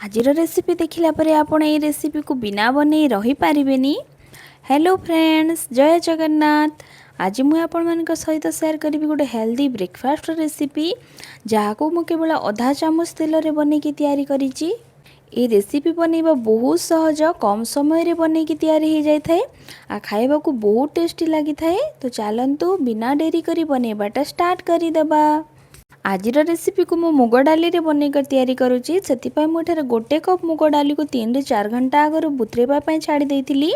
आजिर recipe देखिला परे आपण ए रेसिपी को बिना बने रही पारिबेनी। हेलो फ्रेंड्स, जय जगन्नाथ। आज मुझे आपण मान सहित शेयर करी गोटे हेल्दी ब्रेकफास्ट रेसिपी जहाँ को मुझे केवल आधा चामच तेल रे बने की तैयारी करिछि। ए रेसिपी बनैबा बहुत सहज, कम समय रे बने की तैयारी हो जाय थाए आ खाइबा को बहुत टेस्टी लगी थाए। तो चलंतु बिना डेरी करी बनेबाटा स्टार्ट करी देबा। आजिर रेसिपी को मु मुग डाली रे बनैकर तैयारी करुच्ची। से मुझे गोटे कप मुग डाली को 3 ରୁ 4 घंटा आगर बुतरेबा छाड़ी देइथिली।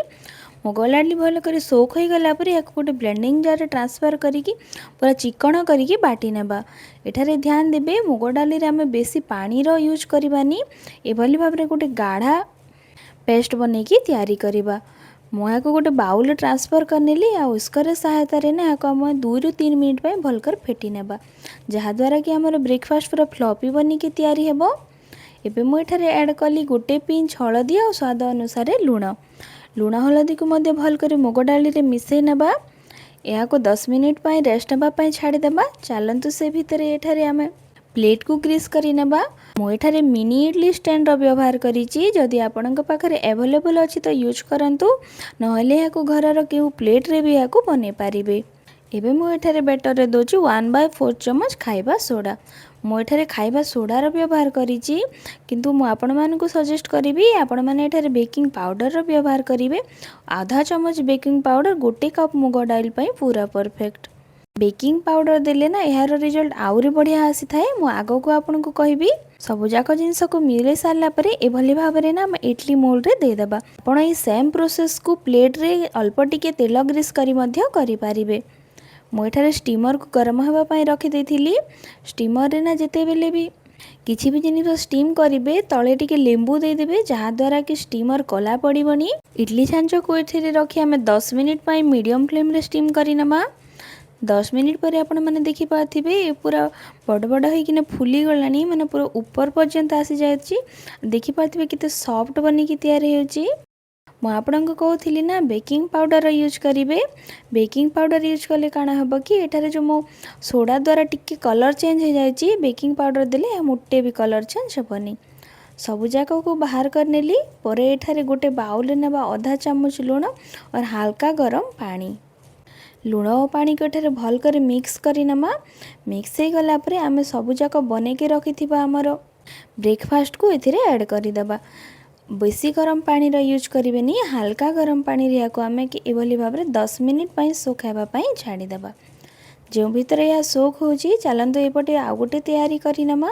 मुग डाली भल कर सोख हो गला पर या गोटे ब्लेंडिंग जार ट्रांसफर करिकी पूरा चिकन करिकी बाटी नेबा। एठारे ध्यान देबे मुग डाली रे आमे बेसी पानी रो यूज करबानी। एभली भाव रे गोटे गाढ़ा पेस्ट बनैकी तैयारी करिबा। मुझे को गोटे बाउल ट्रांसफर करनेली आ उस्कर सहायता रे ना आम 2 ରୁ 3 मिनट पे भलकर फेटी नेबा, जहाँद्वारा कि आमर ब्रेकफास्ट पूरा फ्लफी बनिकी तैयारी हेबो। एबे मु एठारे ऐड कली गोटे पिंच हलदी और स्वाद अनुसार लुण हलदी को मध्य भलकर मुग डाली रे मिसई नेबा। या को 10 मिनिट पाई रेस्ट नेबा पाई छाड़ी देबा। चलंतु से भितर एठारे आमे प्लेट को ग्रीस करी नेबा। मु एठारे मिनी इडली स्टैंड रो व्यवहार करिछि। जदि आपनक पाखरे अवेलेबल अछि तो यूज करंतु, नहले या को घर रो केउ प्लेट रे भी या को बने पारिबे। एबे मु एठारे बेटर रे दोछि 1/4 चम्मच खाइबा सोडा। मु एठारे खाइबा सोडा रो व्यवहार करिछि, किंतु मु आपण मानकु सजेस्ट करिबी आपण माने एठारे बेकिंग पाउडर रो व्यवहार करिवे। आधा चम्मच बेकिंग पाउडर गोटे कप मुग डाल पई पूरा परफेक्ट। बेकिंग पाउडर देले ना यार रिजल्ट आउरी बढ़िया आसी थाए। मु आगो को आपन को कहबी सब जाक जिनस को मिले सारला परे एभली भाव रे ना इडली मोल्ड रे दे देबा। आपण ए सेम प्रोसेस को प्लेट रे अल्प टिके तेल ग्रीस करी मध्य करि पारिबे। मु एठारे स्टीमर को गरम हेबा पई रखि देथिली। स्टीमर रे ना जेते बेले भी किछि भी जिनिस स्टीम करिवे तळे टिके लेंबू दे देबे, जहाँ द्वारा कि स्टीमर कला पड़िबनी। इडली छांच को एठिरे रखि हमें 10 मिनिट पई मीडियम फ्लेम रे स्टीम करि नबा। 10 मिनिट पर आपण मैंने देखी पारे पूरा बड़ बड़ होना फुली गलानी, माने पूरा ऊपर पर्यंत आसी जाए। देखी पारे कितने सॉफ्ट बनिकी तैयारी होची। मु आपन को कहूली ना बेकिंग पाउडर यूज करेंगे। बेकिंग पाउडर यूज कले काना हम कि एठारे जो मो सोडा द्वारा टिके कलर चेंज हो जाए, बेकिंग पाउडर देले मोटे भी कलर चेंज हेबनी। सबु जाक को बाहर कर नेली पर एठारे गोटे बाउल नेबा आधा चामच लुण और हल्का गरम पानी। लुण और पानी को एठारे भल कर मिक्स करिनमा। मिक्स हो गला परे आमे सबु जाक बने के रखिथिबा हमर ब्रेकफास्ट को एथिरे ऐड करि देबा। बेसी गरम पानी रो यूज करिवेनी, हल्का गरम पानी रे को आमे कि एभली भाव रे 10 मिनिट पई सोखाबा पई छाडी देबा। जो भीतर या सोख होची चलंतो एपटे आ गोटे तैयारी करिनमा।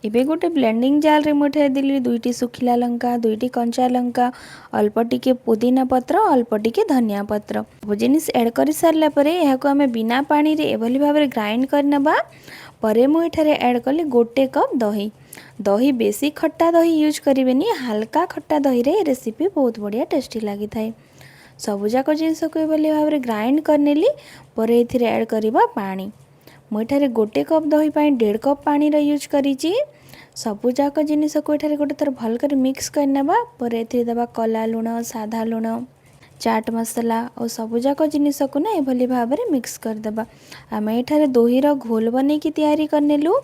एबे गोटे ब्लेंडिंग जार रे मुठे दिली 2टी सुखिला लंका, 2टी कंचा लंका, अल्प टिके पुदीना पत्र, अल्प टिके धनिया पत्र सब जिनिस ऐड करि सारला परे या को हमें बिना पानी रे एभली भाव रे ग्राइंड करनबा। परे मु एठारे ऐड कली गोटे कप दही। दही बेसी खट्टा दही यूज करिवेनी, हल्का खट्टा दही रे रेसिपी बहुत बढ़िया टेस्टी लगी थाए। सब जाक जिनस को एभली भाव रे ग्राइंड करनेली परे एथिरे ऐड करिबा पानी। मु एठारे गोटे कप दही पाई 1.5 कप पानी रो यूज करिछि। सबु जाक जिनिस को एठारे गोटे थर भल कर मिक्स करनेबा। पर एथिरे देबा कला लुण, साधा लुण, चाट मसला और सबु जाक जिनिस को ना एभली भाव रे मिक्स कर देबा। आमे एठारे दही रो घोल बने की तैयारी करनेलु।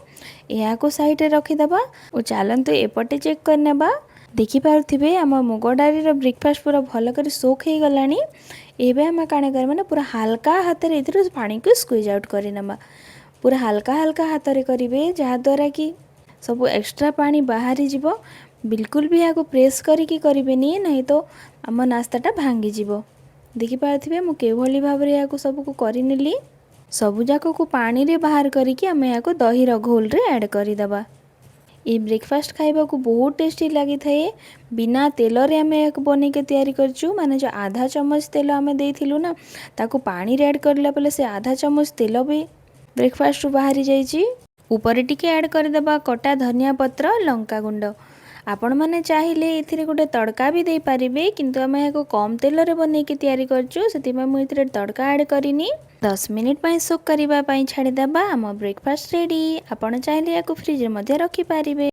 या को साइड रे रखि देबा और चालंतु एपटे चेक करनेबा। देखि पारुथिबे हम मुग डाली रो ब्रेकफास्ट पूरा भल कर सोख हो गलानी। एबे हम काणे कर माने पूरा हल्का हाथ रे एथिरे पानी को स्क्वीज आउट करिनबा। पूरा हल्का हल्का हाथ रे करिवे, जहाँ द्वारा कि सब एक्स्ट्रा पानी बाहरी जीवो। बिल्कुल भी या को प्रेस करिकी करिवेनी, नहीं तो आम नास्ताटा भांगी जीवो। देखि पारुथिबे मु केभली भाव रे या को सब को करिनेली। सबु जाक को पानी रे बाहर करिकी हम या को दही रो घोल रे ऐड करि देबा। ये ब्रेकफास्ट खाइबा को बहुत टेस्टी लगी थाए। बिना तेल रे आमे एक बने के तैयारी करछु, माने जो आधा चम्मच तेल आमे देथिलु ना ताको पानी रे ऐड करला पले से आधा चम्मच तेल भी ब्रेकफास्ट रु बाहरी जाइछि। ऊपर टिके ऐड कर देबा कटा धनिया पत्र, लंका गुंड। आपण माने चाहिले एथिरे गोटे तड़का भी दे पारिबे, किंतु आमे एको कम तेल रे बने के तैयारी करछु, सेति में मु एथिरे तड़का ऐड करिनी। 10 मिनिट पई सोक करिबा पई छाडी देबा। हम ब्रेकफास्ट रेडी। आपण चाहिले एको फ्रिज रे मध्ये रखि पारिबे।